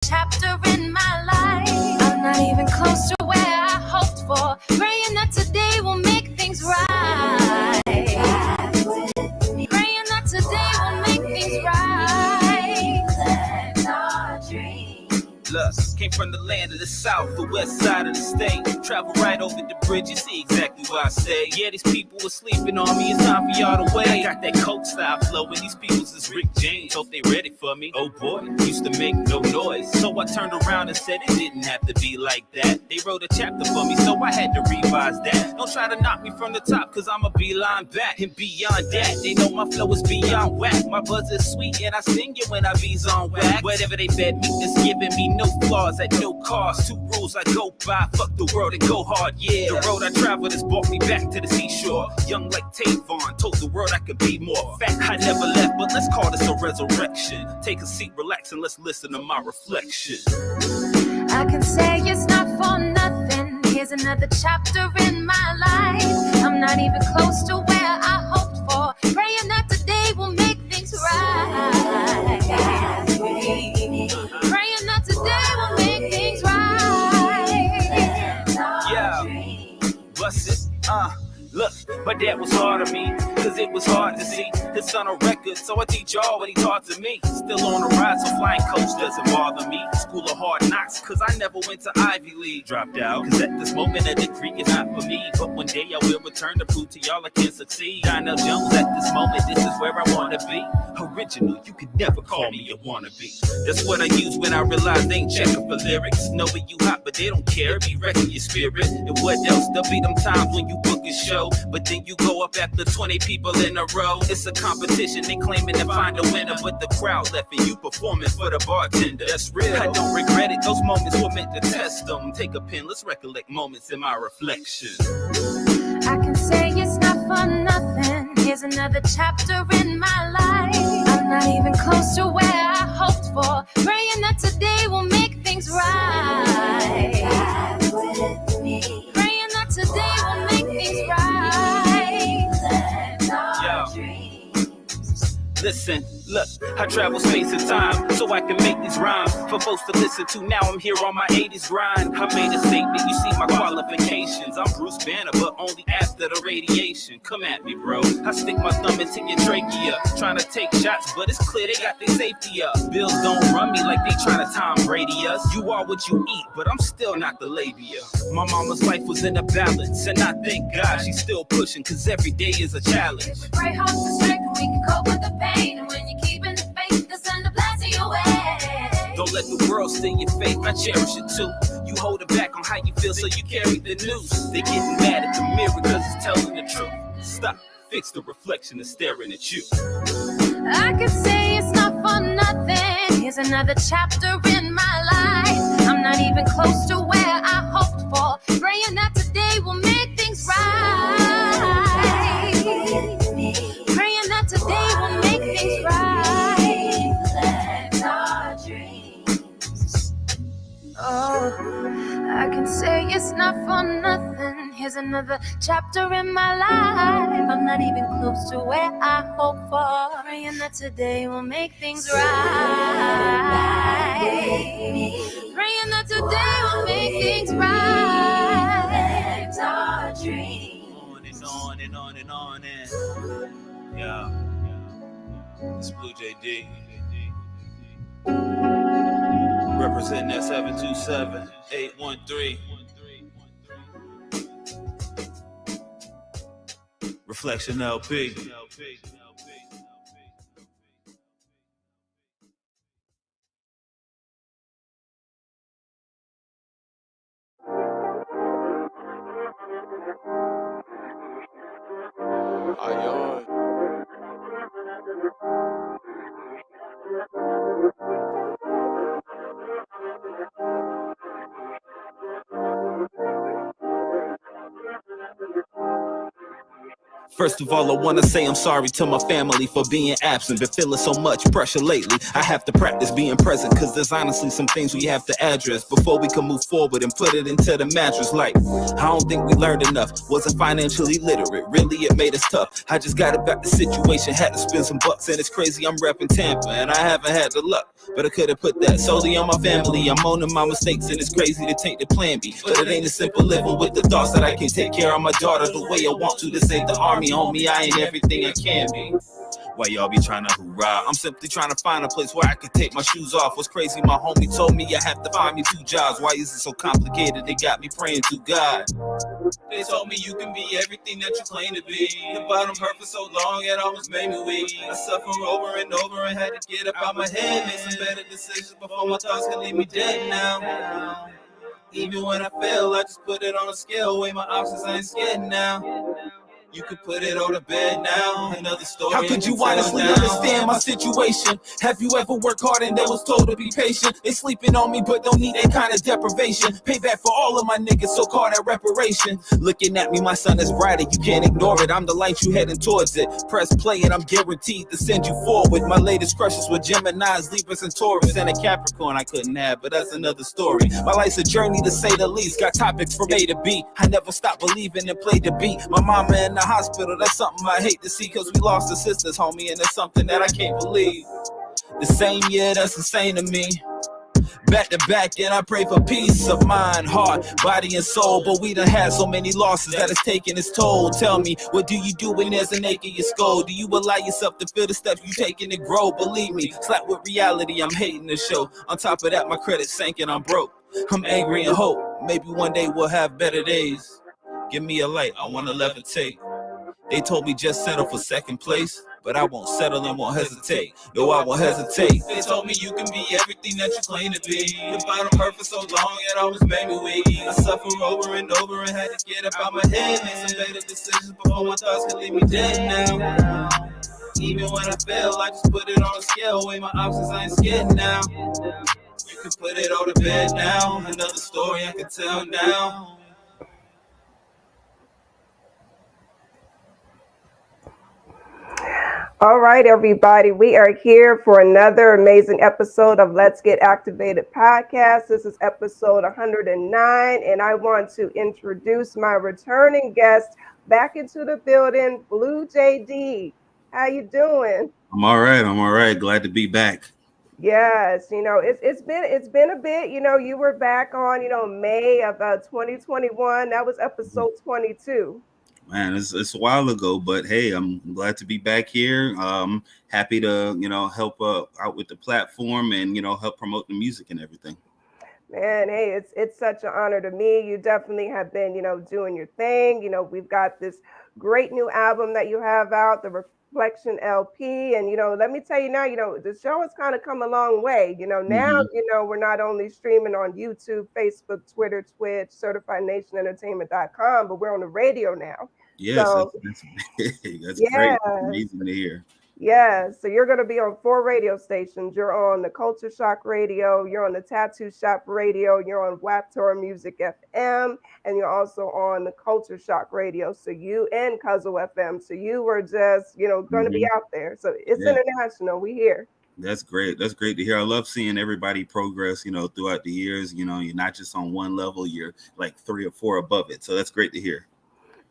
chapter in my life. I'm not even close to where I hoped for. Praying that today will make things right. Praying that today will make things right. That's our dream. Look, came from the land of the south, the west side of the state. Travel right over the bridge, you see exactly where I stay. Yeah, these people were sleeping on me, it's time for y'all to wait. I got that coke style flow, and these people's is Rick James. Hope they ready for me. Oh boy, used to make no noise. So I turned around and said it didn't have to be like that. They wrote a chapter for me, so I had to revise that. Don't try to knock me from the top, cause I'm a beeline back. And beyond that, they know my flow is beyond whack. My buzz is sweet, and I sting it when I bees on whack. Whatever they fed me is giving me no flaws at no cost. Two rules I go by, fuck the world and go hard, yeah. The road I traveled has brought me back to the seashore. Young like Tavon, told the world I could be more. Fact, I never left, but let's call this a resurrection. Take a seat, relax, and let's listen to my reflection. I can say it's not for nothing. Here's another chapter in my life. I'm not even close to where I hoped for. Praying that today will make things right. Praying that today will make things right. Yeah, bust it, look, my dad was hard on me, cause it was hard to see his son on record, so I teach y'all what he taught to me. Still on the ride, so flying coach doesn't bother me. School of hard knocks, cause I never went to Ivy League. Dropped out, cause at this moment a degree is not for me. But one day I will return to prove to y'all I can succeed. Donnell Jones, at this moment, this is where I wanna be. Original, you could never call me a wannabe. That's what I use when I realize they ain't checking for lyrics. Know that you hot, but they don't care, be wrecking your spirit. And what else? There'll be them times when you book a show, but then you go up after 20 people in a row. It's a competition, they claiming to find a winner, but the crowd left and you performing for the bartender. That's real, I don't regret it, those moments were meant to test them. Take a pen, let's recollect moments in my reflection. I can say it's not for nothing. Here's another chapter in my life. I'm not even close to where I hoped for. Praying that today will make things right. Praying that today will make things right. Listen, look, I travel space and time so I can make these rhymes for folks to listen to. Now I'm here on my 80s grind. I made a statement, you see my qualifications. I'm Bruce Banner, but only after the radiation. Come at me, bro. I stick my thumb into your trachea, trying to take shots, but it's clear they got their safety up. Bills don't run me like they trying to Tom Brady us. You are what you eat, but I'm still not the labia. My mama's life was in a balance, and I thank God she's still pushing, cause every day is a challenge. If we pray hard for strength, we can cope with the pain. And when you're keeping the faith, the sun to bless you away. Don't let the world steal your faith, I cherish it too. You hold it back on how you feel, so you carry the news. They getting mad at the mirror cause it's telling the truth. Stop, fix the reflection that's staring at you. I can say it's not for nothing. Here's another chapter in my life. I'm not even close to where I hoped for. Praying that today will make things right. Praying that today will make things right. That's our dreams. Oh, I can say it's not for nothing. Here's another chapter in my life. I'm not even close to where I hoped for. Praying that today will make things right. Praying that today will make things right. That's our dream. On and on and on and on and yeah. It's BLU J.D. Representing that 727-813. Reflection LP. First of all, I want to say I'm sorry to my family for being absent. Been feeling so much pressure lately. I have to practice being present, cause there's honestly some things we have to address before we can move forward and put it into the mattress. Like, I don't think we learned enough. Wasn't financially literate. Really, it made us tough. I just got about the situation. Had to spend some bucks, and it's crazy. I'm repping Tampa, and I haven't had the luck. But I could have put that solely on my family. I'm owning my mistakes, and it's crazy to take the plan B. But it ain't a simple living with the thoughts that I can take care of my daughter the way I want to. This ain't the army, homie. I ain't everything I can be. Why y'all be trying to hoorah? I'm simply trying to find a place where I could take my shoes off. What's crazy, my homie told me I have to find me 2 jobs. Why is it so complicated? They got me praying to God. They told me you can be everything that you claim to be. The bottom hurt for so long, it almost made me weak. I suffer over and over and had to get up out my head. Made some better decisions before my thoughts could leave me dead now. Even when I fail, I just put it on a scale. Weigh my options, I ain't scared now. You could put it on the bed now. Another story. How could you honestly understand my situation? Have you ever worked hard and they was told to be patient? They sleeping on me but don't need that kind of deprivation. Payback for all of my niggas, so call that reparation. Looking at me, my sun is brighter, you can't ignore it. I'm the light, you heading towards it. Press play and I'm guaranteed to send you forward. My latest crushes were Geminis, Libras, and Taurus, and a Capricorn I couldn't have, but that's another story. My life's a journey to say the least. Got topics from A to B. I never stop believing and played the beat. My mama and the hospital, that's something I hate to see, cause we lost the sisters, homie, and it's something that I can't believe. The same year, that's insane to me. Back to back, and I pray for peace of mind, heart, body, and soul. But we done had so many losses that it's taking its toll. Tell me, what do you do when there's an ache in your skull? Do you allow yourself to feel the steps you taking to grow? Believe me, slap with reality, I'm hating the show. On top of that, my credit sank and I'm broke. I'm angry and hope, maybe one day we'll have better days. Give me a light, I wanna levitate. They told me just settle for second place, but I won't settle and won't hesitate. No, I won't hesitate. They told me you can be everything that you claim to be. The bottom hurt for so long, it always made me weak. I suffer over and over and had to get up out my head. Made some better decisions before my thoughts could leave me dead now. Even when I fail, I just put it on a scale. Weigh my options, I ain't scared now. You can put it on the bed now. Another story I can tell now. All right, everybody. We are here for another amazing episode of Let's Get Activated podcast. This is episode 109, and I want to introduce my returning guest back into the building, BLU J.D. How you doing? I'm all right. Glad to be back. Yes, it's been a bit. You were back on May of 2021. That was episode 22. Man, it's a while ago, but hey, I'm glad to be back here. Happy to help out with the platform and help promote the music and everything. Man, hey, it's such an honor to me. You definitely have been doing your thing. We've got this great new album that you have out, the Reflection LP, and let me tell you now, the show has kind of come a long way. Now we're not only streaming on YouTube, Facebook, Twitter, Twitch, CertifiedNationEntertainment.com, but we're on the radio now. Yes, so, that's big. That's great. That's amazing to hear. Yeah, so you're going to be on 4 radio stations. You're on the Culture Shock Radio, you're on the Tattoo Shop Radio, you're on Waptor Music FM, and you're also on the Culture Shock Radio. So you and Cuzzle FM. So you were just, going to be out there. So it's international. We here. That's great. That's great to hear. I love seeing everybody progress, throughout the years. You're not just on one level, you're like 3 or 4 above it. So that's great to hear.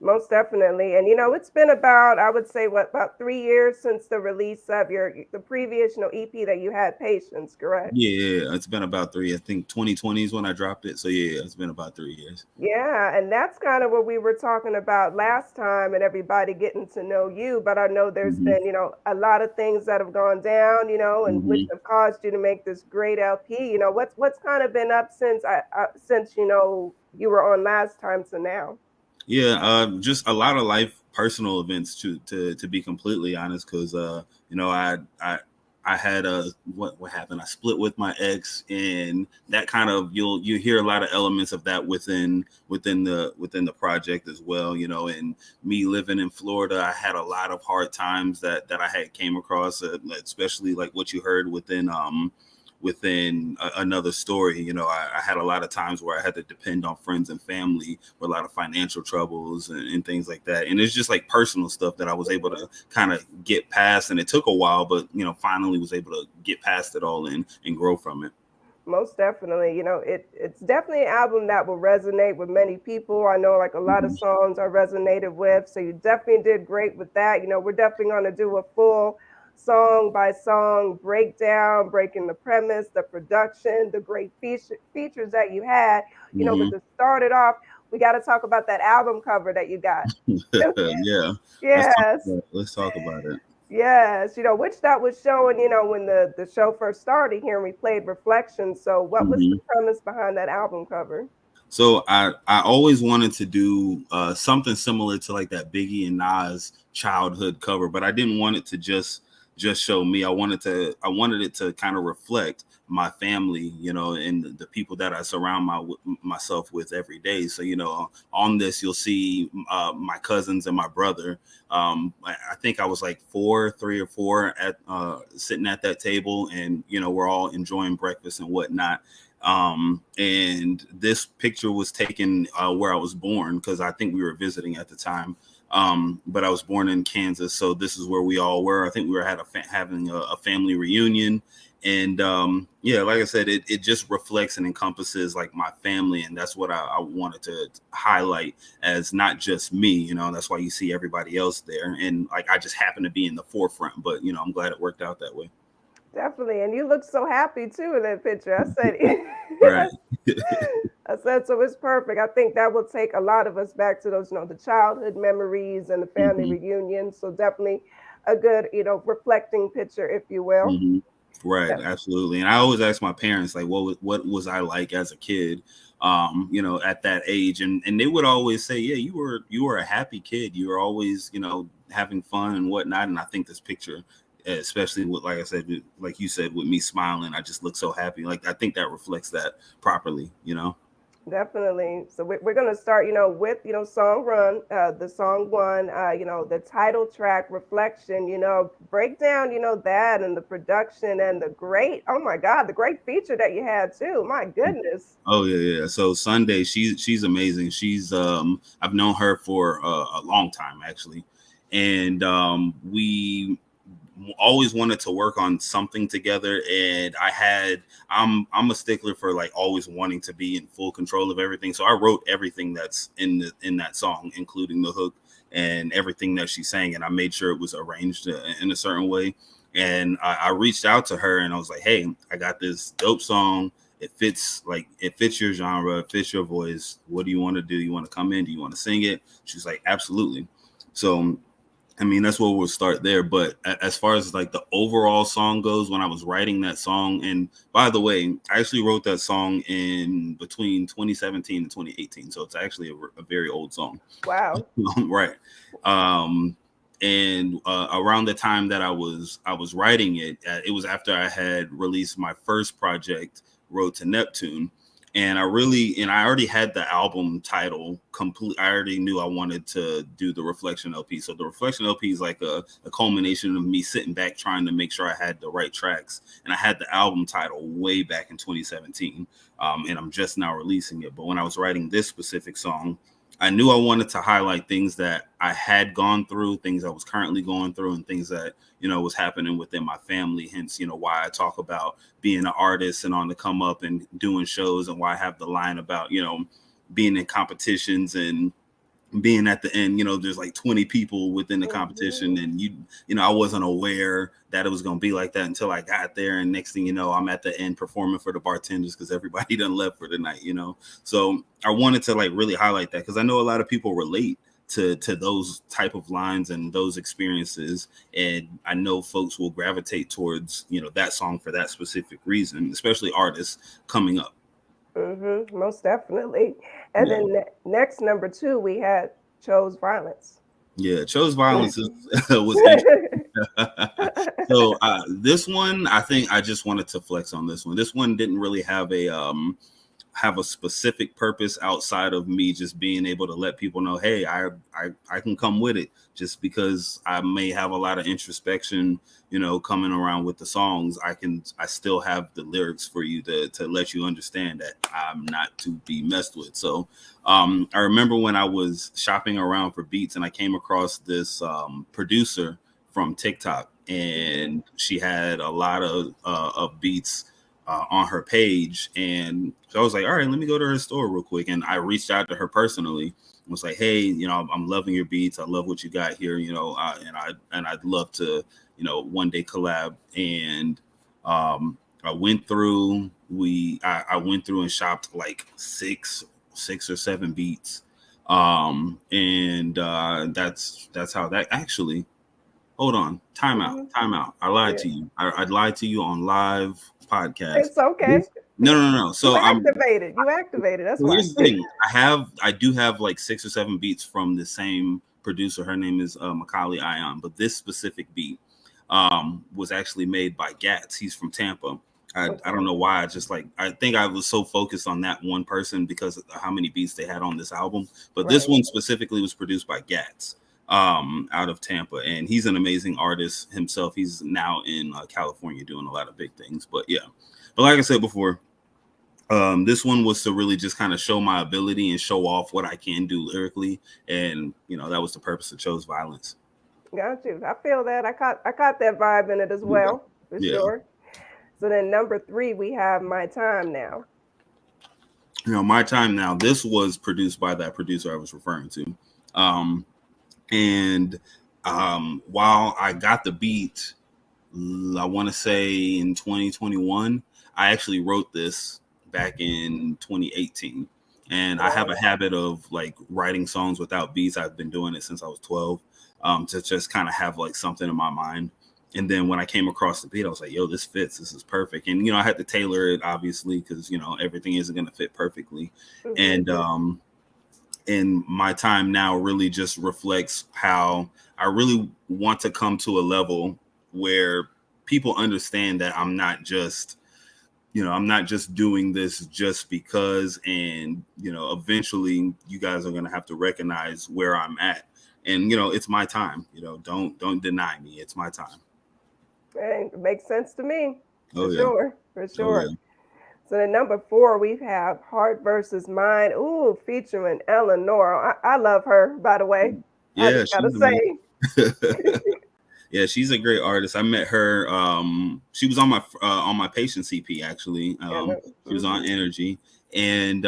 Most definitely. And, it's been about, I would say, about 3 years since the release of the previous, EP that you had, Patience, correct? Yeah, it's been about 3. I think 2020 is when I dropped it. So, yeah, it's been about 3 years. Yeah, and that's kind of what we were talking about last time and everybody getting to know you. But I know there's been, a lot of things that have gone down, and which have caused you to make this great LP. What's kind of been up since you were on last time to now? Yeah, just a lot of life, personal events to be completely honest, because I had what happened. I split with my ex, and that kind of you hear a lot of elements of that within the project as well. And me living in Florida, I had a lot of hard times that I had came across, especially like what you heard within within another story. You know, I had a lot of times where I had to depend on friends and family for a lot of financial troubles and things like that. And it's just like personal stuff that I was able to kind of get past. And it took a while, but, you know, finally was able to get past it all and grow from it. Most definitely. You know, it's definitely an album that will resonate with many people. I know like a lot of songs I resonated with. So you definitely did great with that. You know, we're definitely going to do a full song by song breakdown, breaking the premise, the production, the great features that you had. You know, but to start it off, we got to talk about that album cover that you got. Yeah. Yes. Let's talk about it. Yes, you know, which that was showing, you know, when the show first started here and we played Reflections. So what was the premise behind that album cover? So I always wanted to do something similar to like that Biggie and Nas childhood cover, but I didn't want it to just show me. I wanted it to kind of reflect my family, you know, and the people that I surround myself with every day. So, you know, on this, you'll see my cousins and my brother. I think I was like 3 or 4 at sitting at that table, and, you know, we're all enjoying breakfast and whatnot. And this picture was taken where I was born, because I think we were visiting at the time. But I was born in Kansas, so this is where we all were. I think we were having a family reunion, and yeah, like I said, it just reflects and encompasses like my family, and that's what I wanted to highlight as not just me. You know, that's why you see everybody else there, and like I just happen to be in the forefront. But you know, I'm glad it worked out that way. Definitely. And you look so happy too in that picture. I said, Right. I said, so it's perfect. I think that will take a lot of us back to those, you know, the childhood memories and the family reunion. So definitely a good, you know, reflecting picture, if you will. Right. Yeah. Absolutely. And I always ask my parents, like, what was I like as a kid, you know, at that age? And they would always say, yeah, you were a happy kid. You were always, you know, having fun and whatnot. And I think this picture, especially with, like I said, like you said, with me smiling, I just look so happy. Like, I think that reflects that properly, you know? Definitely. So we're going to start, you know, with, you know, song run, the song one, you know, the title track Reflection, you know, break down, you know, that and the production and the great, oh my God, the great feature that you had too. My goodness. Oh yeah. So Sunday, she's amazing. She's I've known her for a long time actually. And we always wanted to work on something together, and I'm a stickler for like always wanting to be in full control of everything. So I wrote everything that's in that song, including the hook and everything that she sang, and I made sure it was arranged in a certain way. And I reached out to her and I was like, hey, I got this dope song. It fits your genre, it fits your voice. What do you want to do? You want to come in? Do you want to sing it? She's like, absolutely. So I mean, that's where we'll start there. But as far as like the overall song goes, when I was writing that song, and by the way, I actually wrote that song in between 2017 and 2018. So it's actually a very old song. Wow. Right. And around the time that I was writing it, it was after I had released my first project, Road to Neptune. And I already had the album title complete. I already knew I wanted to do the Reflection LP. So the Reflection LP is like a culmination of me sitting back trying to make sure I had the right tracks. And I had the album title way back in 2017. And I'm just now releasing it. But when I was writing this specific song, I knew I wanted to highlight things that I had gone through, things I was currently going through, and things that, you know, was happening within my family. Hence, you know, why I talk about being an artist and on the come up and doing shows, and why I have the line about, you know, being in competitions and being at the end. You know, there's like 20 people within the competition, and you know, I wasn't aware that it was going to be like that until I got there. And next thing you know, I'm at the end performing for the bartenders because everybody done left for the night, you know? So I wanted to like really highlight that, because I know a lot of people relate to those type of lines and those experiences. And I know folks will gravitate towards, you know, that song for that specific reason, especially artists coming up. Most definitely. And then next, number 2, we had Chose Violence. Yeah, Chose Violence was interesting. So this one, I think I just wanted to flex on this one. This one didn't really have a have a specific purpose outside of me just being able to let people know, hey, I can come with it, just because I may have a lot of introspection, coming around with the songs. I still have the lyrics for you to let you understand that I'm not to be messed with. So I remember when I was shopping around for beats and I came across this producer from TikTok, and she had a lot of beats on her page. And so I was like, all right, let me go to her store real quick. And I reached out to her personally and was like, hey, I'm loving your beats. I love what you got here, and I'd love to, one day collab. And I went through, I went through and shopped like six or seven beats. And that's how that actually, hold on, time out. I lied to you. I lied to you on live podcast. It's okay. No. So you activated. That's why. Here's the thing. I do have like 6 or 7 beats from the same producer. Her name is Macaulay Ion, but this specific beat was actually made by Gats. He's from Tampa. I don't know why. I think I was so focused on that one person because of how many beats they had on this album. But This one specifically was produced by Gats out of Tampa, and he's an amazing artist himself. He's now in California doing a lot of big things. But like I said before, this one was to really just kind of show my ability and show off what I can do lyrically, and that was the purpose of Chose Violence. Got you. I feel that. I caught that vibe in it as well, for sure. So then number 3, we have My Time Now. My Time Now. This was produced by that producer I was referring to. And while I got the beat, I want to say in 2021, I actually wrote this back in 2018. And I have a habit of like writing songs without beats. I've been doing it since I was 12, to just kind of have like something in my mind. And then when I came across the beat, I was like, yo, this fits. This is perfect. And, I had to tailor it, obviously, because, everything isn't going to fit perfectly. And My Time Now really just reflects how I really want to come to a level where people understand that I'm not just doing this just because, and, eventually you guys are going to have to recognize where I'm at. And, it's my time, don't deny me. It's my time. Hey, it makes sense to me. For sure. Oh, yeah. So then number 4, we have Heart versus Mind. Ooh, featuring Eleanor. I love her, by the way. Yeah, I just gotta say. Yeah, she's a great artist. I met her. She was on my Patient CP actually. She was on Energy, and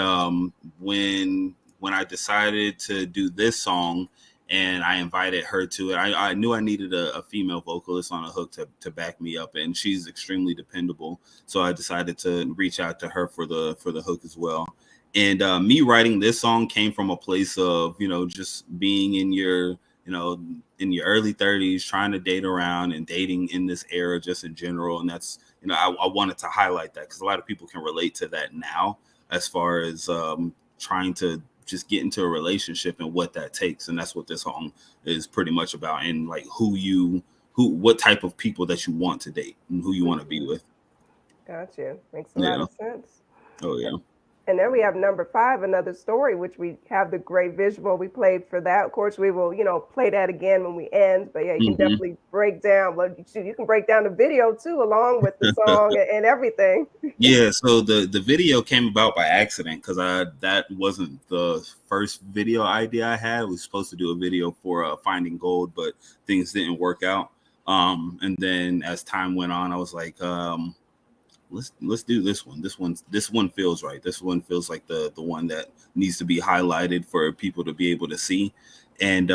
when I decided to do this song, and I invited her to it, I knew I needed a female vocalist on a hook to back me up, and she's extremely dependable. So I decided to reach out to her for the hook as well. And me writing this song came from a place of just being in your early 30s, trying to date around and dating in this era just in general. And that's I wanted to highlight that because a lot of people can relate to that now, as far as trying to just get into a relationship and what that takes. And that's what this song is pretty much about, and like what type of people that you want to date and who you want to be with. Gotcha. Makes a lot of sense. Oh yeah. And then we have number 5, Another Story, which we have the great visual. We played for that. Of course, we will, play that again when we end. But yeah, you can definitely break down. Well, you can break down the video too, along with the song and everything. Yeah. So the video came about by accident because that wasn't the first video idea I had. I was supposed to do a video for Finding Gold, but things didn't work out. And then as time went on, I was like, let's do this one. This one feels right. This one feels like the one that needs to be highlighted for people to be able to see. And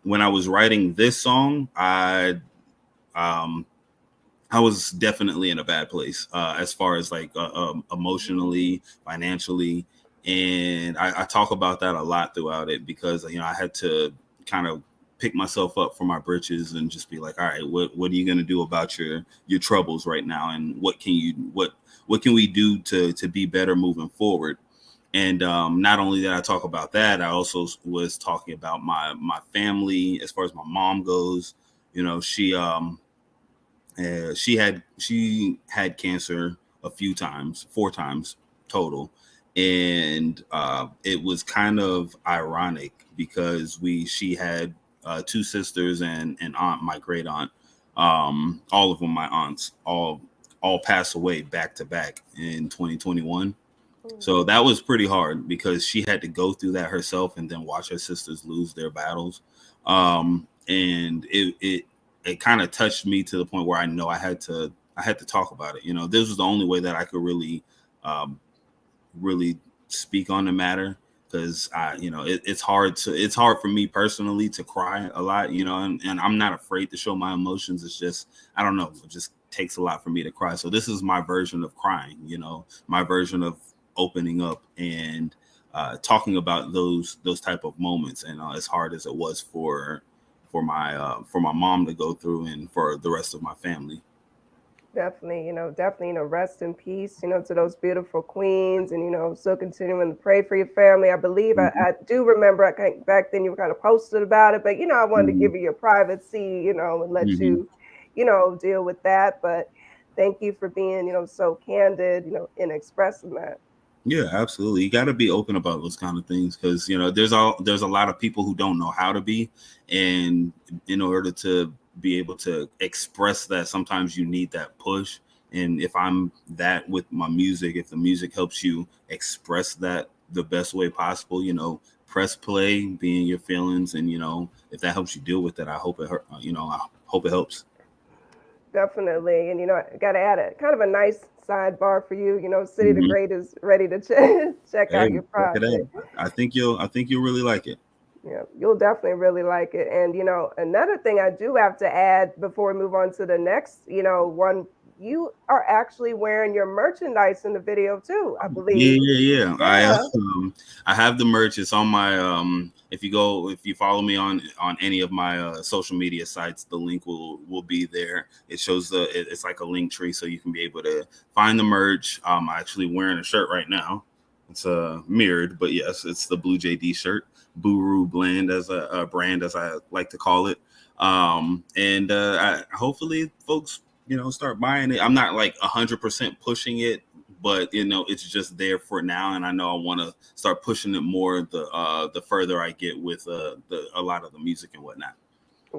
when I was writing this song, I was definitely in a bad place as far as like emotionally, financially, and I talk about that a lot throughout it because I had to kind of pick myself up from my britches and just be like, all right, what are you going to do about your troubles right now, and what can we do to be better moving forward? And not only did I talk about that, I also was talking about my family as far as my mom goes. She had cancer a few times, 4 times total, and it was kind of ironic because she had two sisters and an aunt, my great aunt, all of them my aunts, all passed away back to back in 2021. So that was pretty hard because she had to go through that herself and then watch her sisters lose their battles. And it kind of touched me to the point where I know I had to talk about it. You know, this was the only way that I could really really speak on the matter, because it's hard for me personally to cry a lot, you know, and I'm not afraid to show my emotions. It's just, I don't know, it just takes a lot for me to cry. So this is my version of crying, you know, my version of opening up and talking about those type of moments. And as hard as it was for my mom to go through, and for the rest of my family. Definitely, rest in peace, to those beautiful queens, and, still continuing to pray for your family. I believe I do remember back then you were kind of posted about it, but, I wanted to give you your privacy, and let you, deal with that. But thank you for being, so candid, in expressing that. Yeah, absolutely. You got to be open about those kind of things, because there's a lot of people who don't know how to be, and in order to be able to express that, sometimes you need that push. And if I'm that with my music, if the music helps you express that the best way possible, press play, be in your feelings, and if that helps you deal with it, I hope it I hope it helps. Definitely. And, I got to add a kind of a nice sidebar for you. City the Mhm. Great is ready to check Hey, out your check it project. out. I think you'll really like it. Yeah, you'll definitely really like it. And, another thing I do have to add before we move on to the next, one, you are actually wearing your merchandise in the video too, I believe. Yeah. Yeah. I have the merch. It's on my if you follow me on any of my social media sites, the link will be there. It shows it's like a link tree, so you can be able to find the merch. I'm actually wearing a shirt right now. It's mirrored, but yes, it's the BLU J.D shirt, Buru blend, as a brand, as I like to call it. And hopefully folks start buying it. I'm not like 100% pushing it, but it's just there for now, and I know I want to start pushing it more the further I get with a lot of the music and whatnot.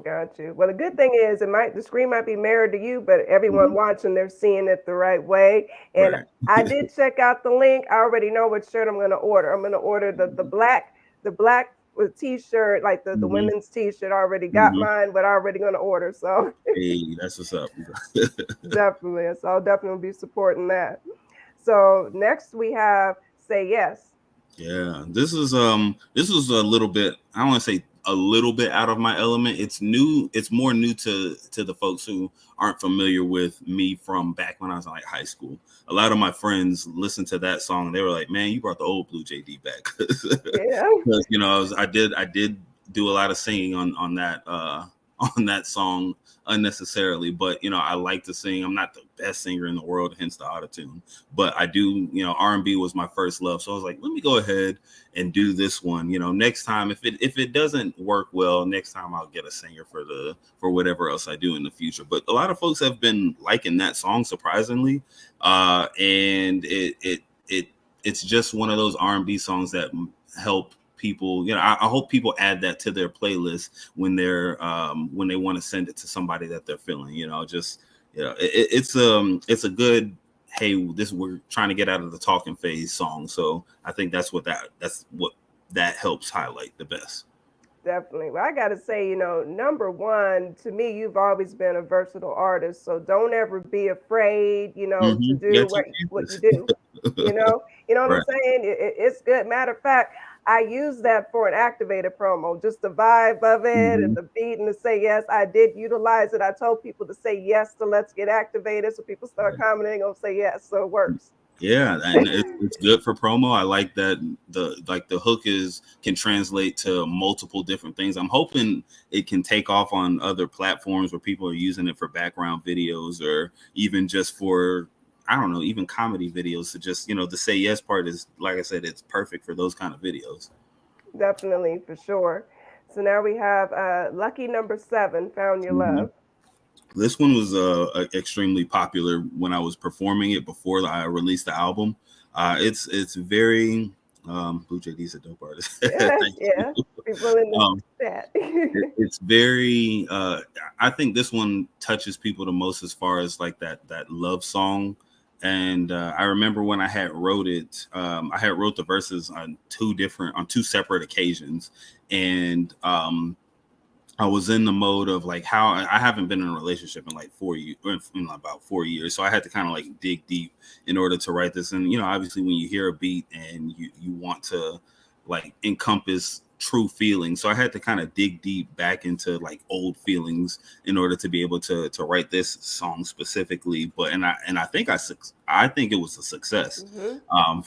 Got you. Well, the good thing is the screen might be mirrored to you, but everyone watching, they're seeing it the right way. And Right. I did check out the link. I already know what shirt I'm going to order. I'm going to order the black with t-shirt, like the Mhm. women's t-shirt. I already got Mhm. mine, but I already going to order. So Hey, that's what's up. definitely, so I'll definitely be supporting that. So next we have Say Yes. Yeah, this is a little bit, I don't want to say a little bit out of my element. It's new. It's more new to the folks who aren't familiar with me from back when I was in like high school. A lot of my friends listened to that song and they were like, "Man, you brought the old BLU J.D back." Yeah. Because I did do a lot of singing on that on that song unnecessarily, but I like to sing. I'm not the best singer in the world, hence the autotune, but I do. R&B was my first love, so I was like, let me go ahead and do this one. Next time, if it doesn't work well, next time I'll get a singer for whatever else I do in the future. But a lot of folks have been liking that song, surprisingly, and it's just one of those R&B songs that help people. I hope people add that to their playlist when they want to send it to somebody that they're feeling. It's a good, hey, we're trying to get out of the talking phase song. So I think that's what that helps highlight the best. Definitely. Well, I got to say, number one, to me, you've always been a versatile artist. So don't ever be afraid, to Yeah, do take what you chances. do. You know what I'm Right. saying? It's good. Matter of fact, I use that for an activated promo, just the vibe of it and Mhm. the beat and to say yes. I did utilize it. I told people to say yes to Let's Get Activated. So people start commenting on say yes. So it works. Yeah, and it's good for promo. I like that the hook can translate to multiple different things. I'm hoping it can take off on other platforms where people are using it for background videos, or even just for, I don't know, even comedy videos. So just, the say yes part is, like I said, it's perfect for those kind of videos. Definitely, for sure. So now we have lucky number 7, Found Your Mhm. Love. This one was extremely popular when I was performing it before I released the album. It's very Blue J.D.'s a dope artist. Yeah, Thank yeah. you. People in the Um, chat. it's very I think this one touches people the most as far as like that love song. And I remember when I had wrote it, I had wrote the verses on two separate occasions. And I was in the mode of like how I haven't been in a relationship in like 4 years, in about 4 years. So I had to kind of like dig deep in order to write this. And, obviously when you hear a beat and you want to like encompass true feelings. So I had to kind of dig deep back into like old feelings in order to be able to write this song specifically. But, I think it was a success Mhm.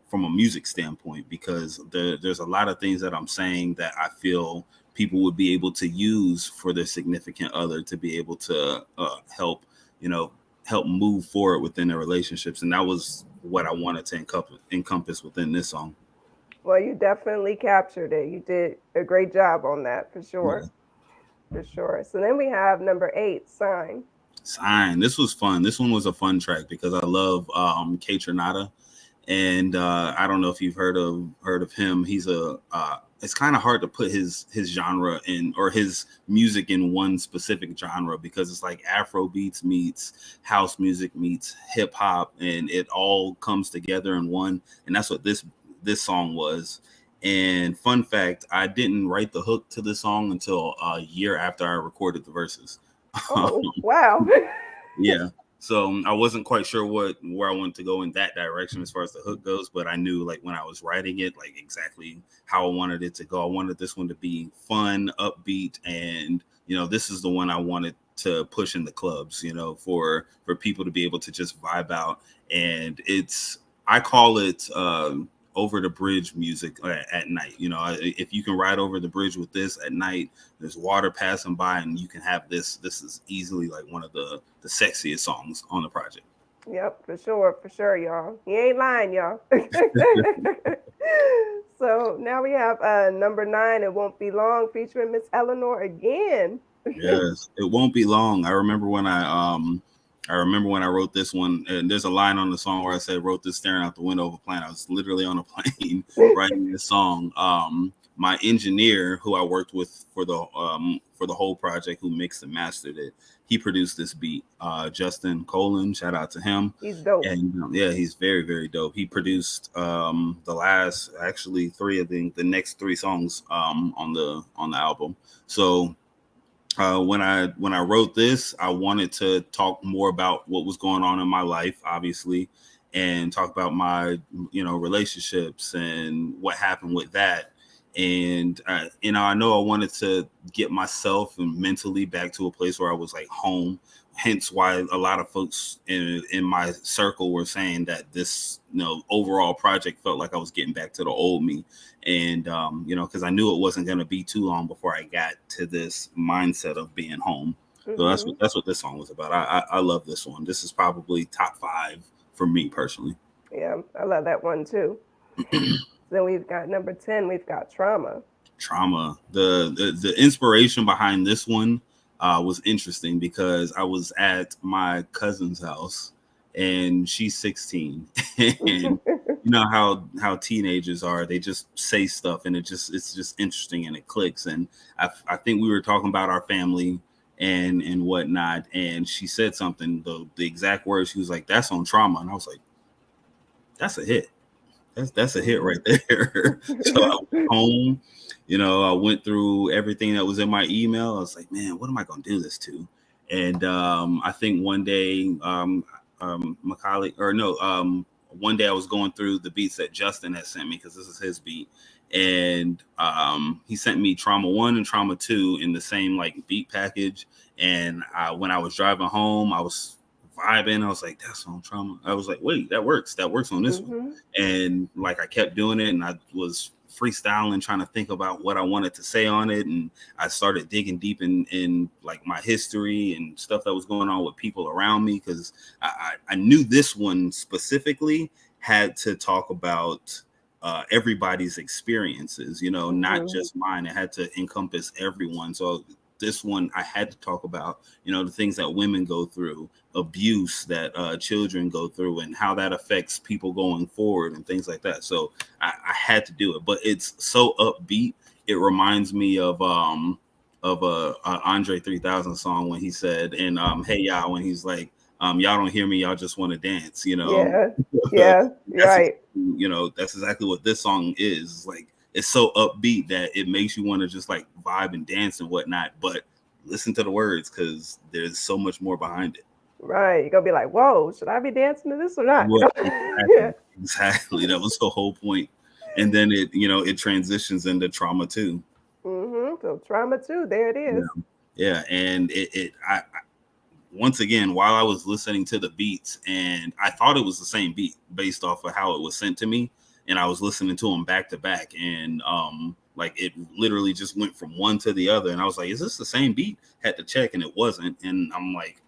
from a music standpoint, because there's a lot of things that I'm saying that I feel people would be able to use for their significant other to be able to you know help move forward within their relationships. And that was what I wanted to encompass within this song. Well, you definitely captured it. You did a great job on that for Yeah. sure. For sure. So then we have number 8, Sign. Sign. This was fun. This one was a fun track because I love K Tronada. And I don't know if you've heard of him. He's it's kind of hard to put his genre in, or his music in, one specific genre, because it's like Afro beats meets house music meets hip hop, and it all comes together in one. And that's what this song was. And fun fact, I didn't write the hook to this song until a year after I recorded the verses. Oh, wow. Yeah. So I wasn't quite sure where I wanted to go in that direction as far as the hook goes, but I knew like when I was writing it, like exactly how I wanted it to go. I wanted this one to be fun, upbeat, and this is the one I wanted to push in the clubs, for people to be able to just vibe out. And I call it over the bridge music at night. If you can ride over the bridge with this at night, there's water passing by, and you can have this. This is easily like one of the sexiest songs on the project. Yep, for sure, y'all. You ain't lying, y'all. So now we have number 9, It Won't Be Long, featuring Miss Eleanor again. Yes, it won't be long. I remember when I wrote this one, and there's a line on the song where I said, "Wrote this staring out the window of a plane." I was literally on a plane writing this song. My engineer, who I worked with for the whole project, who mixed and mastered it, he produced this beat. Justin Colin, shout out to him. He's dope. And yeah, he's very, very dope. He produced the last, actually, three of the next three songs on the album. So when I wrote this, I wanted to talk more about what was going on in my life, obviously, and talk about my relationships and what happened with that. And I know I wanted to get myself and mentally back to a place where I was like home. Hence why a lot of folks in my circle were saying that this overall project felt like I was getting back to the old me. And because I knew it wasn't going to be too long before I got to this mindset of being home. Mm-hmm. So that's what this song was about. I love this one. This is probably top 5 for me personally. Yeah, I love that one too. Then we've got number 10, we've got Trauma. Trauma. The inspiration behind this one was interesting because I was at my cousin's house, and she's 16, and you know how teenagers are. They just say stuff, and it's just interesting, and it clicks. And I think we were talking about our family and whatnot, and she said something, the exact words. She was like, "That's on Trauma," and I was like, "That's a hit. That's a hit right there." So I went home, I went through everything that was in my email. I was like, man, what am I going to do this to? And I think one day, my colleague, one day I was going through the beats that Justin had sent me, because this is his beat. And he sent me Trauma 1 and Trauma 2 in the same like beat package. And when I was driving home, I was vibing. I was like, that's on Trauma. I was like, wait, that works on this one. And like I kept doing it, and I was freestyling, trying to think about what I wanted to say on it. And I started digging deep in like my history and stuff that was going on with people around me, because I knew this one specifically had to talk about everybody's experiences, not just mine. It had to encompass everyone. So this one, I had to talk about, the things that women go through, abuse that children go through and how that affects people going forward and things like that. So I had to do it, but it's so upbeat. It reminds me of a Andre 3000 song when he said, and Hey Y'all, when he's like, y'all don't hear me, y'all just want to dance, you know. Yeah, yeah, right. You know, that's exactly what this song is. It's like, it's so upbeat that it makes you want to just like vibe and dance and whatnot, but listen to the words because there's so much more behind it. Right. You're gonna be like, whoa, should I be dancing to this or not? What Yeah. exactly. That was the whole point. And then it, you know, it transitions into trauma too. So trauma too. There it Yeah. is. Yeah. And I once again, while I was listening to the beats, and I thought it was the same beat based off of how it was sent to me, and I was listening to them back to back, and like it literally just went from one to the other, and I was like, "Is this the same beat?" Had to check, and it wasn't, and I'm like,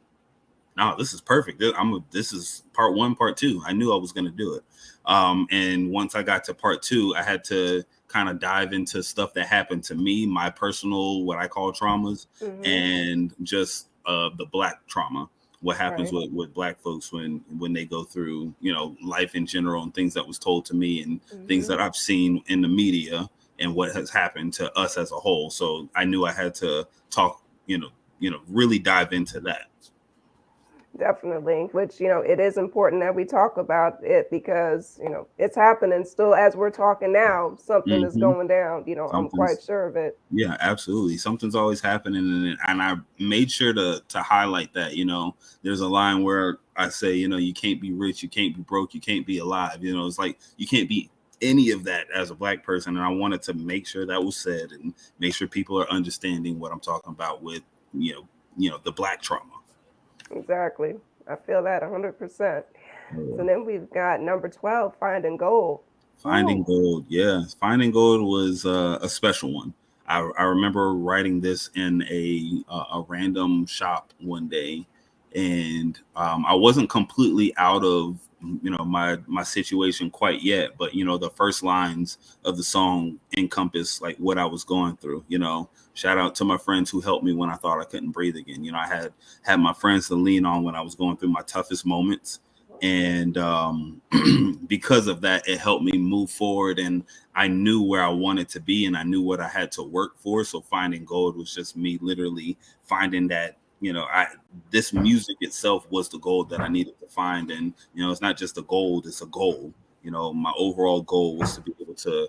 "No, this is perfect. This is part one, part two." I knew I was going to do it, and once I got to part two, I had to kind of dive into stuff that happened to me, my personal, what I call traumas, and just the Black trauma, what happens Right. with Black folks when they go through, you know, life in general and things that was told to me and things that I've seen in the media and what has happened to us as a whole. So I knew I had to talk, really dive into that. Definitely, which, it is important that we talk about it because, it's happening still as we're talking now. Something is Hmm. going down, I'm quite Something's sure of it. Yeah, absolutely. Something's always happening, and I made sure to highlight that. You know, there's a line where I say, you know, you can't be rich, you can't be broke, you can't be alive. You know, it's like you can't be any of that as a Black person, and I wanted to make sure that was said and make sure people are understanding what I'm talking about with the Black trauma. Exactly. I feel that 100%. Yeah. So then we've got number 12, Finding Gold. Finding Ooh. Gold, yeah, Finding Gold was a special one. I remember writing this in a random shop one day, and I wasn't completely out of my situation quite yet, but the first lines of the song encompass like what I was going through. Shout out to my friends who helped me when I thought I couldn't breathe again. I had my friends to lean on when I was going through my toughest moments, and because of that, it helped me move forward, and I knew where I wanted to be and I knew what I had to work for. So Finding Gold was just me literally finding that this music itself was the gold that I needed to find. And it's not just a gold, it's a goal. My overall goal was to be able to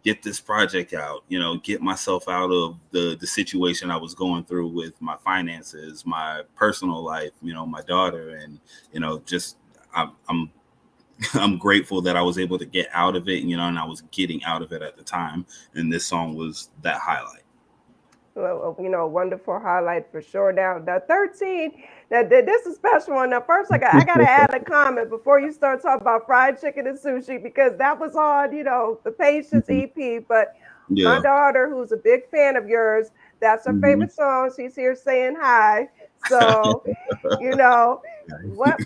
get this project out, get myself out of the situation I was going through with my finances, my personal life, my daughter, and just I'm I'm grateful that I was able to get out of it, and I was getting out of it at the time. And this song was that highlight. Well, wonderful highlight for sure. Now, the 13, this is a special one. Now, first, I got to add a comment before you start talking about fried chicken and sushi because that was on, the Patience Mhm. EP. But my Yeah. daughter, who's a big fan of yours, that's her Mhm. favorite song. She's here saying hi. So, you know, what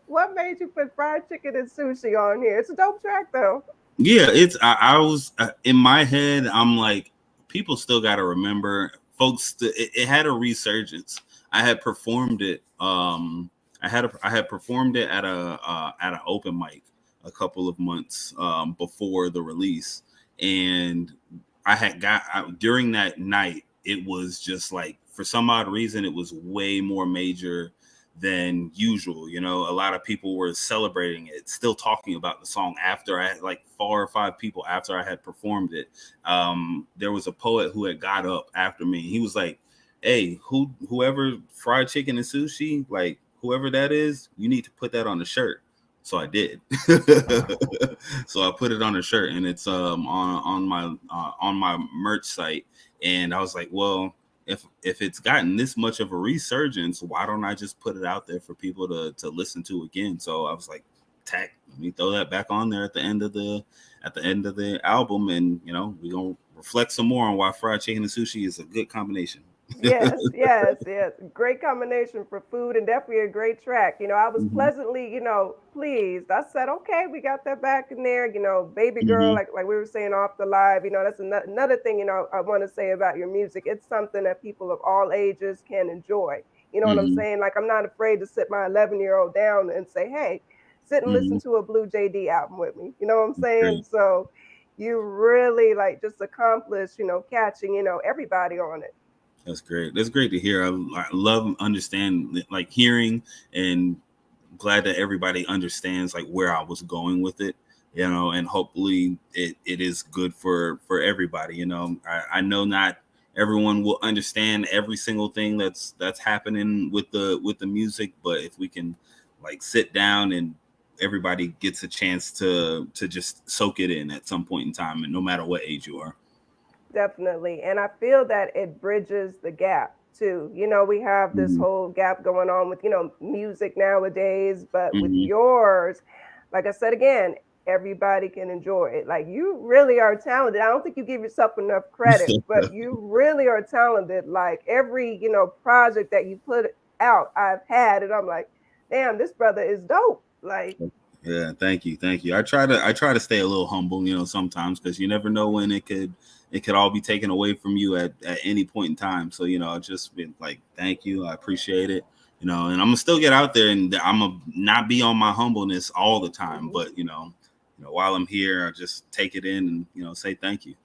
what made you put fried chicken and sushi on here? It's a dope track, though. Yeah, I was in my head. I'm like, people still got to remember, folks. It had a resurgence. I had performed it. I had performed it at an open mic a couple of months before the release, and during that night. It was just like, for some odd reason, it was way more major than usual. A lot of people were celebrating it, still talking about the song after I had, like, 4 or 5 people after I had performed it. There was a poet who had got up after me. He was like, "Hey, whoever fried chicken and sushi, like whoever that is, you need to put that on the shirt." So I did. So I put it on a shirt, and it's on my merch site. And I was like, well, if it's gotten this much of a resurgence, why don't I just put it out there for people to listen to again? So I was like, let me throw that back on there at the end of the album, and we're gonna reflect some more on why fried chicken and sushi is a good combination. Yes, yes, yes. Great combination for food and definitely a great track. I was Hmm. pleasantly, pleased. I said, okay, we got that back in there. Baby girl, Hmm. like we were saying off the live. That's another thing. I want to say about your music. It's something that people of all ages can enjoy. You know what I'm saying? Like, I'm not afraid to sit my 11-year-old down and say, hey, sit and listen to a Blue J.D album with me. You know what I'm saying? Great. So you really like just accomplished, catching, everybody on it. That's great. That's great to hear. I love understand like hearing, and glad that everybody understands like where I was going with it, and hopefully it is good for everybody. I know not everyone will understand every single thing that's happening with the music, but if we can like sit down and everybody gets a chance to just soak it in at some point in time, and no matter what age you are. Definitely. And I feel that it bridges the gap too. We have this Mhm. whole gap going on with, music nowadays, but with Mhm. yours, like I said again, everybody can enjoy it. Like, you really are talented. I don't think you give yourself enough credit, but you really are talented. Like, every, project that you put out, I've had, and I'm like, damn, this brother is dope. Like, Yeah, thank you, thank you. I try to stay a little humble, sometimes, because you never know when it could all be taken away from you at any point in time. So I just been like, thank you, I appreciate it, and I'm gonna still get out there, and I'm gonna not be on my humbleness all the time, but while I'm here, I just take it in and say thank you.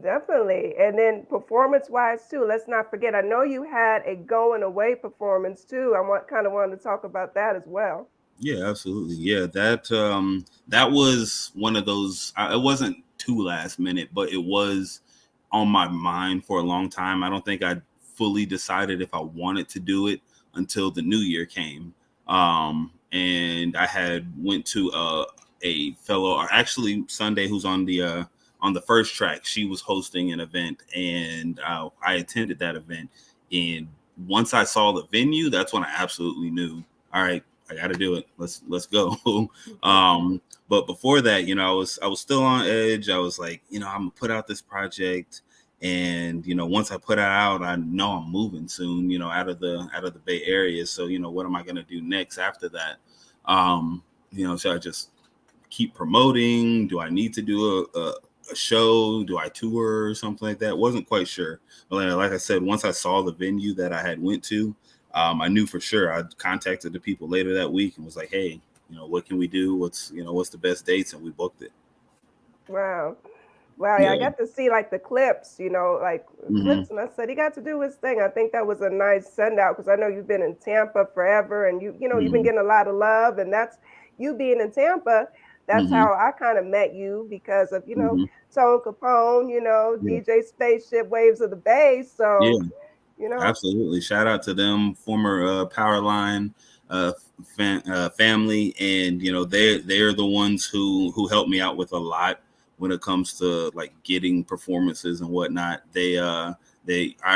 definitely. And then performance wise too, let's not forget, I know you had a going away performance too. I kind of wanted to talk about that as well. Yeah, absolutely. Yeah, that was one of those. It wasn't too last minute, but it was on my mind for a long time. I don't think I fully decided if I wanted to do it until the new year came. And I had went to a fellow, or actually Sunday, who's on the first track. She was hosting an event, and I attended that event. And once I saw the venue, that's when I absolutely knew. All right, I got to do it. Let's go. But before that, I was still on edge. I was like, I'm gonna put out this project, and once I put it out, I know I'm moving soon. Out of the Bay Area. So what am I gonna do next after that? So I just keep promoting. Do I need to do a show? Do I tour or something like that? Wasn't quite sure. But like I said, once I saw the venue that I had went to, I knew for sure. I contacted the people later that week and was like, hey, what can we do? What's the best dates? And we booked it. Wow. Wow, yeah, I Yeah. got to see like the clips, like Hmm. clips, and I said he got to do his thing. I think that was a nice send out because I know you've been in Tampa forever, and you've been Hmm. getting a lot of love, and that's you being in Tampa. That's Hmm. how I kind of met you because of Hmm. Tone Capone, Yeah. DJ Spaceship, Waves of the Bay. So Yeah. you know, Absolutely. Shout out to them, former Powerline family, and they're the ones who helped me out with a lot when it comes to like getting performances and whatnot. I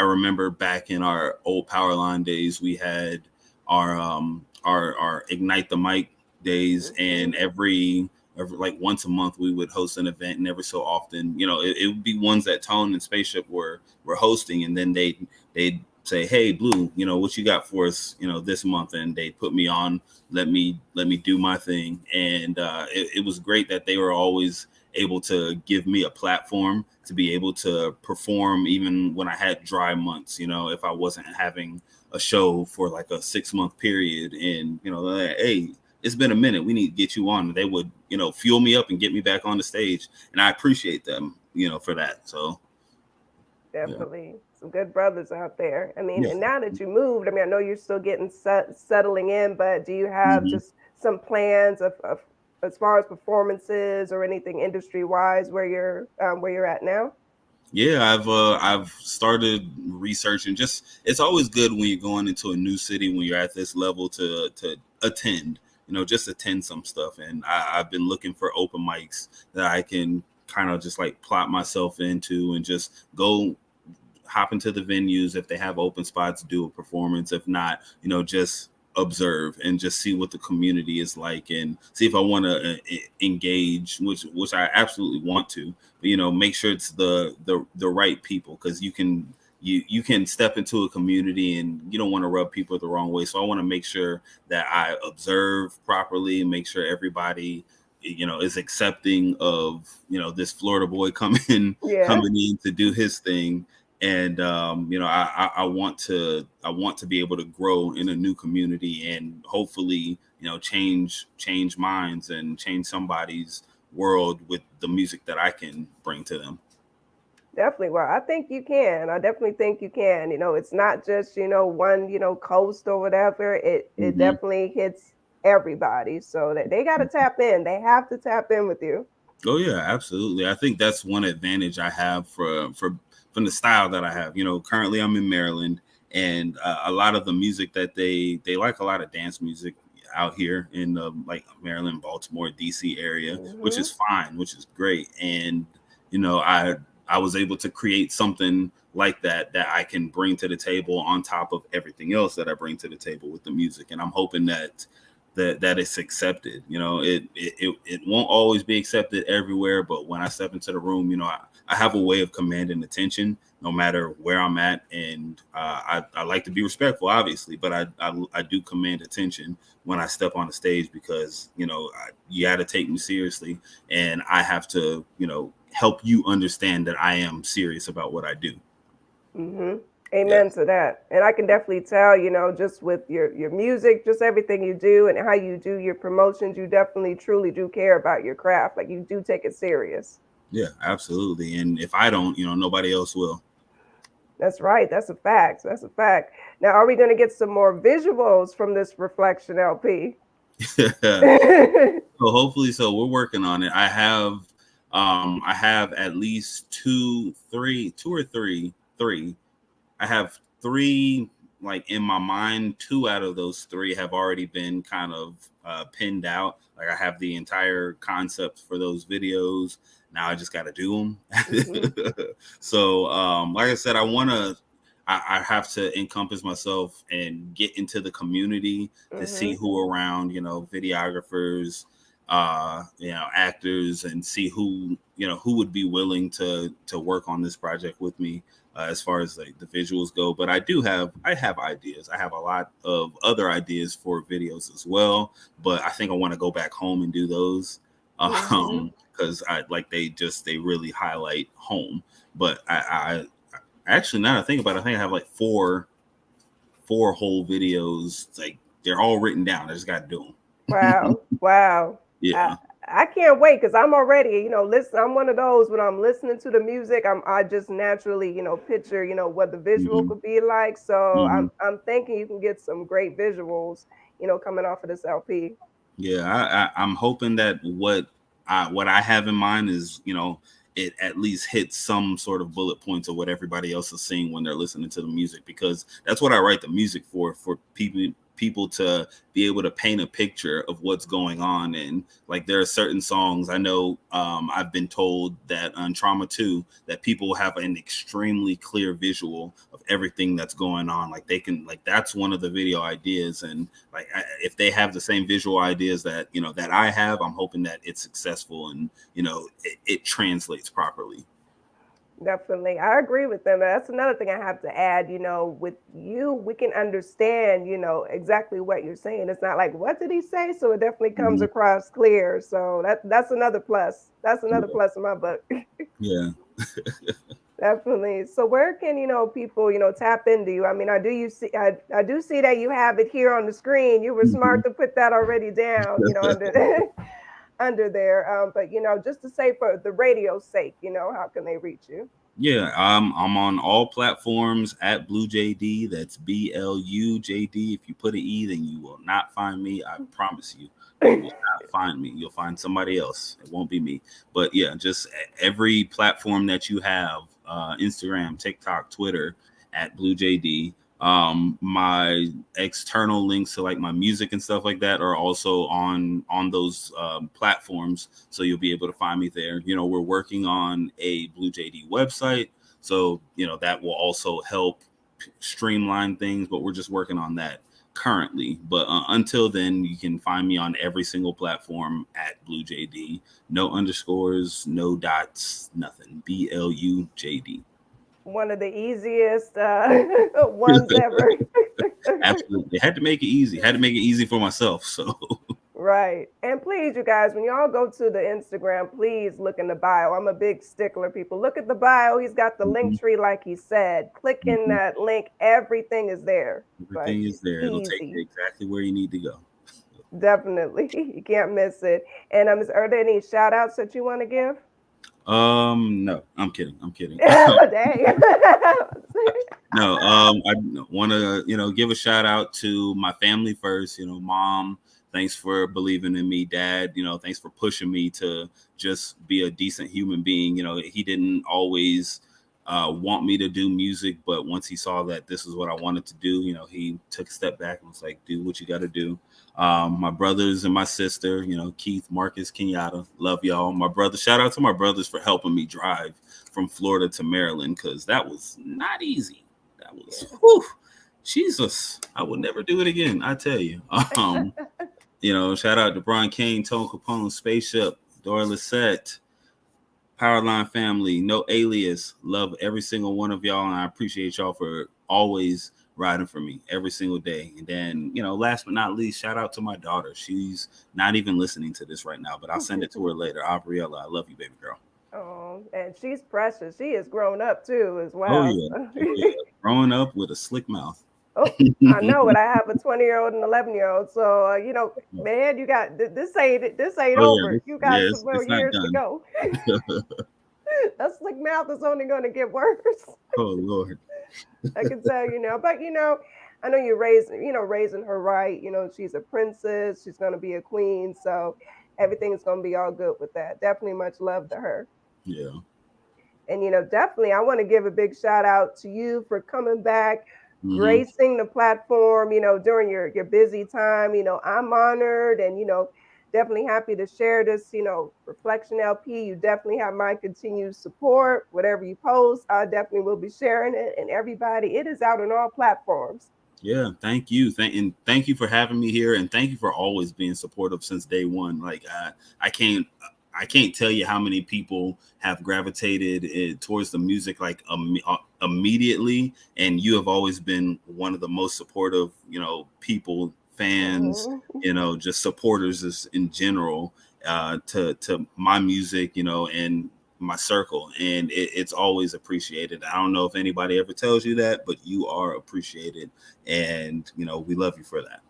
remember back in our old Powerline days, we had our Ignite the Mic days, mhm, and every like once a month we would host an event, and every so often it would be ones that Tone and Spaceship were hosting, and then they'd say, hey, Blue, what you got for us this month, and they put me on, let me do my thing. And it was great that they were always able to give me a platform to be able to perform even when I had dry months, if I wasn't having a show for like a 6-month period. And they're like, hey, it's been a minute, we need to get you on. They would fuel me up and get me back on the stage, and I appreciate them for that. So yeah. definitely some good brothers out there. I mean, Yeah. and now that you moved, I mean, I know you're still getting settling in, but do you have Mhm. just some plans of as far as performances or anything industry wise where you're at now? Yeah, I've started researching. Just it's always good when you're going into a new city when you're at this level to attend, just attend some stuff. And I've been looking for open mics that I can kind of just like plot myself into and just go hop into the venues. If they have open spots, do a performance. If not, just observe and just see what the community is like, and see if I want to engage, which I absolutely want to. But make sure it's the right people, because you can step into a community and you don't want to rub people the wrong way. So I want to make sure that I observe properly, make sure everybody is accepting of this Florida boy coming Yeah. coming in to do his thing. And you know, I want to be able to grow in a new community and hopefully, you know, change minds and change somebody's world with the music that I can bring to them. Definitely. Well, I think you can. I definitely think you can. You know, it's not just, one, coast or whatever. It Hmm. definitely hits everybody. So that they got to tap in. They have to tap in with you. Oh yeah, absolutely. I think that's one advantage I have from the style that I have. You know, currently I'm in Maryland, and a lot of the music that they like a lot of dance music out here in like Maryland, Baltimore, DC area, which Hmm. is fine, which is great. And you know, I was able to create something like that I can bring to the table on top of everything else that I bring to the table with the music. And I'm hoping that it's accepted. You know, it won't always be accepted everywhere, but when I step into the room, you know, I have a way of commanding attention no matter where I'm at. And I like to be respectful, obviously, but I do command attention when I step on the stage because, you know, you got to take me seriously, and I have to, you know, help you understand that I am serious about what I do. Hmm. Yeah. Amen to that. And I can definitely tell, just with your music, just everything you do and how you do your promotions, you definitely truly do care about your craft. Like you do take it serious. Yeah, absolutely. And if I don't, you know, nobody else will. That's right. That's a fact. That's a fact. Now, are we going to get some more visuals from this reflection LP? So hopefully, so we're working on it. I have at least two or three. I have three like in my mind. Two out of those three have already been kind of pinned out. Like I have the entire concept for those videos. Now I just got to do them. Hmm. So, like I said, I have to encompass myself and get into the community to see Hmm. who around, you know, videographers, you know, actors, and see who, you know, who would be willing to work on this project with me. As far as like the visuals go, but I have ideas. I have a lot of other ideas for videos as well, but I think I want to go back home and do those Hmm. because I like they really highlight home. But I actually, now that I think about it, I think I have like four whole videos. Like they're all written down. I just got to do them. Wow. Wow. I, Yeah. I can't wait because I'm already, listen, I'm one of those when I'm listening to the music, I just naturally, picture, what the visual Hmm. could be like. So Hmm. I'm thinking you can get some great visuals, coming off of this LP. Yeah, I'm hoping that what I have in mind is, you know, it at least hits some sort of bullet points of what everybody else is seeing when they're listening to the music, because that's what I write the music for people to be able to paint a picture of what's going on. And like there are certain songs I know, I've been told that on Trauma 2 that people have an extremely clear visual of everything that's going on. Like they can, like that's one of the video ideas. And like if they have the same visual ideas that, you know, that I have, I'm hoping that it's successful and, you know, it translates properly. Definitely. I agree with them. That's another thing I have to add, with you, we can understand, exactly what you're saying. It's not like, what did he say? So it definitely comes Mhm. across clear. So that's another plus. That's another Yeah. plus in my book. Yeah. Definitely. So where can, people, tap into you? I mean, I do see that you have it here on the screen. You were Mhm. smart to put that already down, under under there. But just to say for the radio's sake, how can they reach you? Yeah, I'm on all platforms at Blue JD. That's BLU JD. If you put an E, then you will not find me. I promise you, you will not find me. You'll find somebody else. It won't be me. But yeah, just every platform that you have, Instagram, TikTok, Twitter, at Blue JD. My external links to like my music and stuff like that are also on those platforms, so you'll be able to find me there. You know, we're working on a Blue JD website, so you know that will also help streamline things, but we're just working on that currently. But until then, you can find me on every single platform at Blue JD. No underscores, no dots, nothing. BLUJD. One of the easiest ones ever. Absolutely. Had to make it easy. Had to make it easy for myself. So Right. And please, you guys, when y'all go to the Instagram, please look in the bio. I'm a big stickler, people. Look at the bio. He's got the link Mhm, tree, like he said. Click in mhm. that link. Everything is there. Like, Everything is there. It'll take easy. you exactly where you need to go. Definitely. You can't miss it. And are there any shout outs that you want to give? No, I'm kidding. I'm kidding. Dang. No, I want to, give a shout out to my family first. Mom, thanks for believing in me. Dad, thanks for pushing me to just be a decent human being. He didn't always want me to do music, but once he saw that this is what I wanted to do, he took a step back and was like, do what you got to do. My brothers and my sister, Keith, Marcus, Kenyatta, love y'all. My brother, shout out to my brothers for helping me drive from Florida to Maryland, because that was not easy. That was, whew, Jesus, I would never do it again, I tell you. Shout out to Brian Kane, Tone Capone, Spaceship, Dora Lissette, Powerline family, No Alias. Love every single one of y'all, and I appreciate y'all for always riding for me every single day. And then, last but not least, shout out to my daughter. She's not even listening to this right now, but I'll send it to her later. Abriella, I love you, baby girl. Oh, and she's precious. She has grown up too, as Oh well. yeah, oh yeah. Growing up with a slick mouth. Oh, I know it. I have a 20-year-old and 11-year-old. So, man, you got this ain't Oh yeah, over. You got some more it's not years to done. go. That slick mouth is only going to get worse. Oh Lord. I can tell you now. But I know you're raising her right. She's a princess. She's going to be a queen. So everything's going to be all good with that. Definitely much love to her. Yeah. And definitely I want to give a big shout out to you for coming back, Mm-hmm. gracing the platform, during your busy time. I'm honored and definitely happy to share this, Reflection LP. You definitely have my continued support. Whatever you post, I definitely will be sharing it. And everybody, it is out on all platforms. Yeah, thank you. Thank you for having me here, and thank you for always being supportive since day one. Like I can't tell you how many people have gravitated towards the music like immediately, and you have always been one of the most supportive, people, fans, Mm-hmm. just supporters in general to my music, and my circle, and it's always appreciated. I don't know if anybody ever tells you that, but you are appreciated, and we love you for that.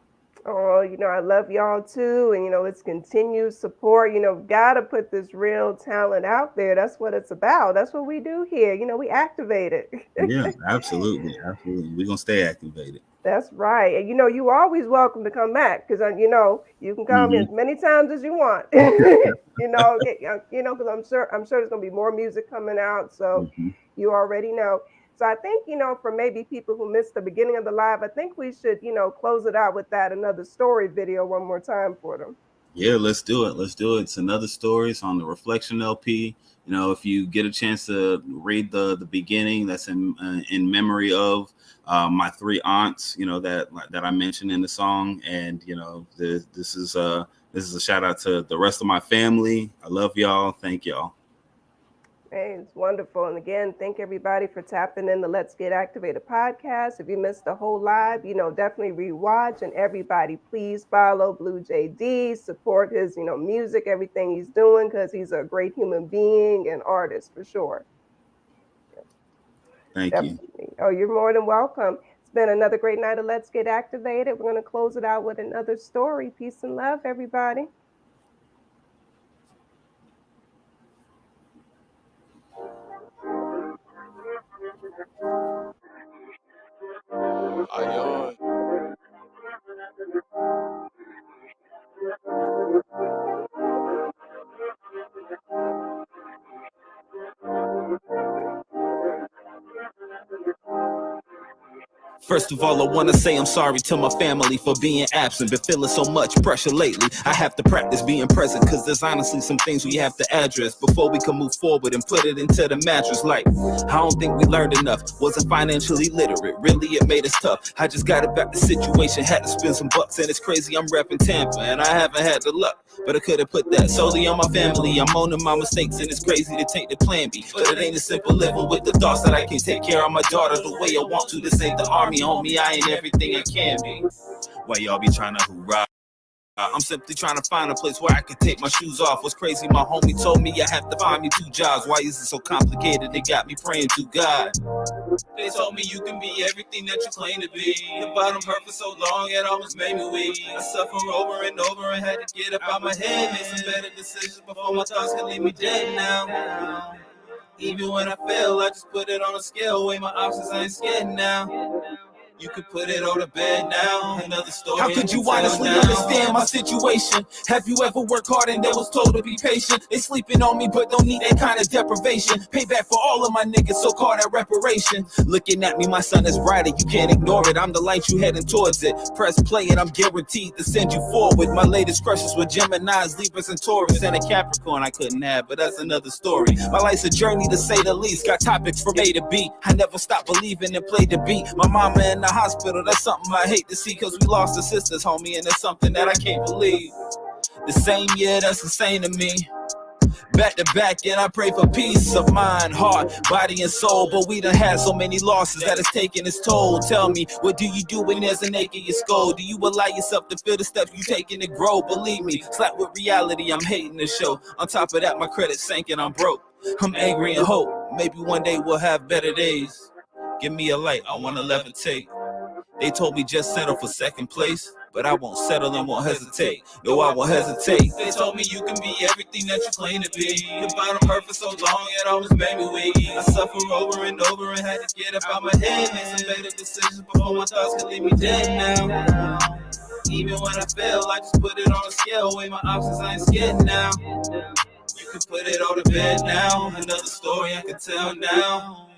Oh, I love y'all too. And, it's continued support. Got to put this real talent out there. That's what it's about. That's what we do here. We activate it. Yeah, absolutely. We're gonna stay activated. That's right. And, you always welcome to come back because, you can come Mm-hmm. as many times as you want. Because I'm sure there's going to be more music coming out. So Mm-hmm. you already know. So I think, for maybe people who missed the beginning of the live, I think we should, close it out with that another story video one more time for them. Yeah, let's do it. It's another story. It's on the Reflection LP. If you get a chance to read the beginning, that's in memory of my three aunts, that I mentioned in the song, and this is a shout out to the rest of my family. I love y'all. Thank y'all. Hey, it's wonderful. And again, thank everybody for tapping in the Let's Get Activated podcast. If you missed the whole live, definitely rewatch. And everybody, please follow BLU J.D, support his, music, everything he's doing, because he's a great human being and artist for sure. Thank Definitely. you. Oh, you're more than welcome. It's been another great night of Let's Get Activated. We're going to close it out with another story. Peace and love, everybody. First of all, I want to say I'm sorry to my family for being absent. Been feeling so much pressure lately. I have to practice being present, because there's honestly some things we have to address before we can move forward and put it into the mattress. Like, I don't think we learned enough. Wasn't financially literate. Really, it made us tough. I just got it back the situation. Had to spend some bucks, and it's crazy. I'm repping Tampa, and I haven't had the luck. But I could have put that solely on my family. I'm owning my mistakes, and it's crazy to take the plan B. But it ain't a simple living with the thoughts that I can take care of my daughter the way I want to. This ain't the army, homie. I ain't everything I can be. Why y'all be trying to hoorah? I'm simply trying to find a place where I can take my shoes off. What's crazy, my homie told me I have to find me 2 jobs. Why is it so complicated? They got me praying to God. They told me you can be everything that you claim to be. The bottom hurt for so long, it almost made me weak. I suffer over and over and had to get up out my head. Made some better decisions before my thoughts could leave me dead now. Even when I fail, I just put it on a scale. Weigh my options, I ain't scared now. You could put it on the bed now. Another story. How could you honestly understand my situation? Have you ever worked hard and they was told to be patient? They sleeping on me but don't need that kind of deprivation. Payback for all of my niggas, so called that reparation. Looking at me, my sun is brighter, you can't ignore it. I'm the light, you heading towards it. Press play and I'm guaranteed to send you forward. My latest crushes were Geminis, Libras, and Taurus. And a Capricorn I couldn't have, but that's another story. My life's a journey to say the least. Got topics from A to B. I never stop believing and play the beat. My mama in the hospital, that's something I hate to see, cause we lost the sisters, homie, and it's something that I can't believe. The same year, that's insane to me. Back to back, and I pray for peace of mind, heart, body, and soul. But we done had so many losses that it's taking its toll. Tell me, what do you do when there's an ache in your skull? Do you allow yourself to feel the steps you taking to grow? Believe me, slap with reality, I'm hating the show. On top of that, my credit sank and I'm broke. I'm angry and hope, maybe one day we'll have better days. Give me a light, I wanna levitate. They told me just settle for second place, but I won't settle and won't hesitate. No, I won't hesitate. They told me you can be everything that you claim to be. The bottom hurt for so long, it almost made me weak. I suffer over and over and had to get up out my head. Made some better decisions before my thoughts could leave me dead now. Even when I fail, I just put it on a scale. Weigh my options, I ain't scared now. You can put it on the bed now. Another story I can tell now.